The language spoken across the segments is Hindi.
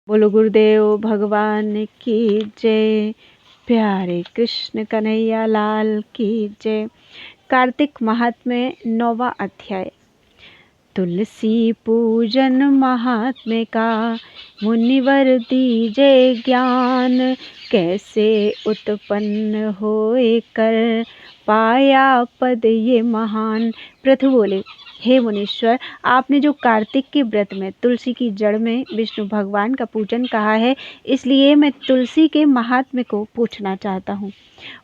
बोलो गुरुदेव भगवान की जय। प्यारे कृष्ण कन्हैया लाल की जय। कार्तिक महात्म्य 9वां अध्याय। तुलसी पूजन महात्म्य का मुनिवर दीजे ज्ञान, कैसे उत्पन्न होए कर पाया पद ये महान। प्रथु बोले, हे मुनीश्वर, आपने जो कार्तिक के व्रत में तुलसी की जड़ में विष्णु भगवान का पूजन कहा है, इसलिए मैं तुलसी के महात्म्य को पूछना चाहता हूँ।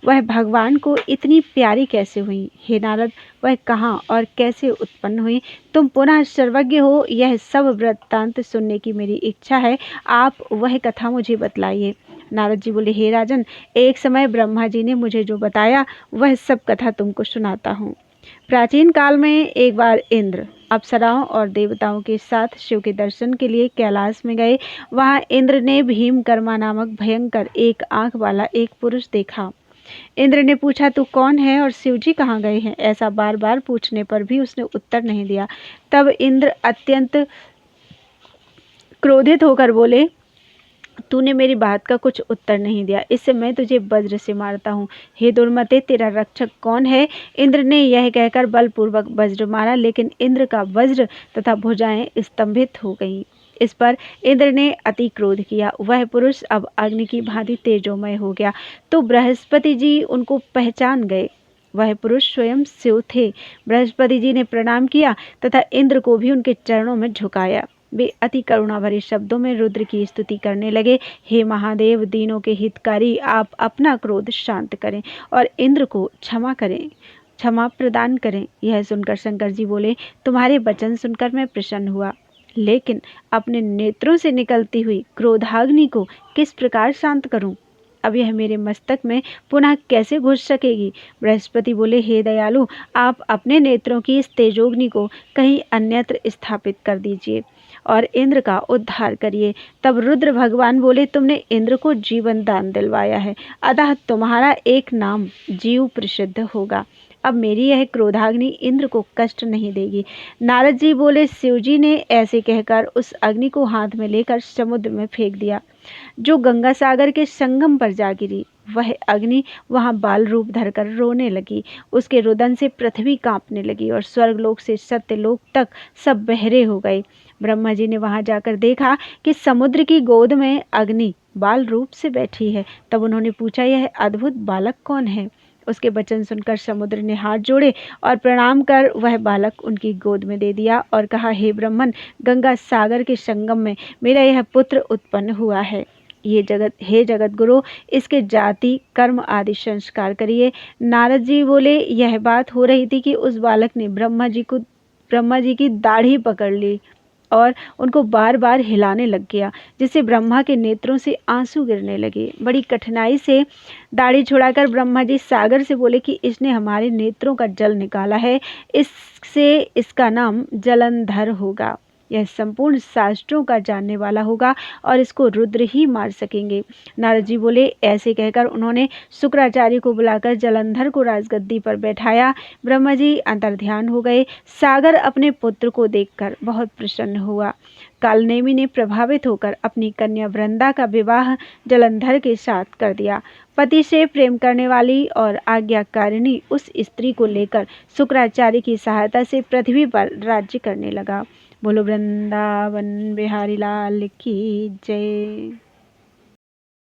वह भगवान को इतनी प्यारी कैसे हुई? हे नारद, वह कहाँ और कैसे उत्पन्न हुई? तुम पुनः सर्वज्ञ हो, यह सब वृत्तांत सुनने की मेरी इच्छा है। आप वह कथा मुझे बतलाइए। नारद जी बोले, हे राजन, एक समय ब्रह्मा जी ने मुझे जो बताया वह सब कथा तुमको सुनाता हूँ। प्राचीन काल में एक बार इंद्र अप्सराओं और देवताओं के साथ शिव के दर्शन के लिए कैलाश में गए। वहां इंद्र ने भीमकर्मा नामक भयंकर एक आंख वाला एक पुरुष देखा। इंद्र ने पूछा, तू कौन है और शिव जी कहाँ गए हैं? ऐसा बार बार पूछने पर भी उसने उत्तर नहीं दिया। तब इंद्र अत्यंत क्रोधित होकर बोले, तूने मेरी बात का कुछ उत्तर नहीं दिया, इससे मैं तुझे वज्र से मारता हूँ। हे दुर्मते, तेरा रक्षक कौन है? इंद्र ने यह कहकर बलपूर्वक वज्र मारा, लेकिन इंद्र का वज्र तथा भुजाएं स्तंभित हो गईं। इस पर इंद्र ने अति क्रोध किया। वह पुरुष अब अग्नि की भांति तेजोमय हो गया, तो बृहस्पति जी उनको पहचान गए। वह पुरुष स्वयं शिव थे। बृहस्पति जी ने प्रणाम किया तथा इंद्र को भी उनके चरणों में झुकाया। वे अति करुणा भरे शब्दों में रुद्र की स्तुति करने लगे। हे महादेव, दीनों के हितकारी, आप अपना क्रोध शांत करें और इंद्र को क्षमा प्रदान करें। यह सुनकर शंकर जी बोले, तुम्हारे वचन सुनकर मैं प्रसन्न हुआ, लेकिन अपने नेत्रों से निकलती हुई क्रोधाग्नि को किस प्रकार शांत करूं? अब यह मेरे मस्तक में पुनः कैसे घुस सकेगी? बृहस्पति बोले, हे दयालु, आप अपने नेत्रों की इस तेजोग्नि को कहीं अन्यत्र स्थापित कर दीजिए और इंद्र का उद्धार करिए। तब रुद्र भगवान बोले, तुमने इंद्र को जीवन दान दिलवाया है, अतः तुम्हारा एक नाम जीव प्रसिद्ध होगा। अब मेरी यह क्रोधाग्नि इंद्र को कष्ट नहीं देगी। नारद जी बोले, शिव जी ने ऐसे कहकर उस अग्नि को हाथ में लेकर समुद्र में फेंक दिया, जो गंगा सागर के संगम पर जा गिरी। वह अग्नि वहां बाल रूप धरकर रोने लगी। उसके रुदन से पृथ्वी कांपने लगी और स्वर्गलोक से सत्यलोक तक सब बहरे हो गए। ब्रह्मा जी ने वहां जाकर देखा कि समुद्र की गोद में अग्नि बाल रूप से बैठी है। तब उन्होंने पूछा, यह अद्भुत बालक कौन है? उसके वचन सुनकर समुद्र ने हाथ जोड़े और प्रणाम कर वह बालक उनकी गोद में दे दिया और कहा, हे ब्रह्मन, गंगा सागर के संगम में मेरा यह पुत्र उत्पन्न हुआ है। हे जगत गुरु, इसके जाति कर्म आदि संस्कार करिए। नारद जी बोले, यह बात हो रही थी कि उस बालक ने ब्रह्मा जी की दाढ़ी पकड़ ली और उनको बार बार हिलाने लग गया, जिससे ब्रह्मा के नेत्रों से आंसू गिरने लगे। बड़ी कठिनाई से दाढ़ी छुड़ाकर ब्रह्मा जी सागर से बोले कि इसने हमारे नेत्रों का जल निकाला है, इससे इसका नाम जलंधर होगा। यह संपूर्ण शास्त्रों का जानने वाला होगा और इसको रुद्र ही मार सकेंगे। नारद जी बोले, ऐसे कहकर उन्होंने शुक्राचार्य को बुलाकर जलंधर को राजगद्दी पर बैठाया। ब्रह्मा जी अंतर्ध्यान हो गए। सागर अपने पुत्र को देखकर बहुत प्रसन्न हुआ। कालनेमि ने प्रभावित होकर अपनी कन्या वृंदा का विवाह जलंधर के साथ कर दिया। पति से प्रेम करने वाली और आज्ञाकारिणी उस स्त्री को लेकर शुक्राचार्य की सहायता से पृथ्वी पर राज्य करने लगा। बोलो वृंदावन बिहारी लाल की जय।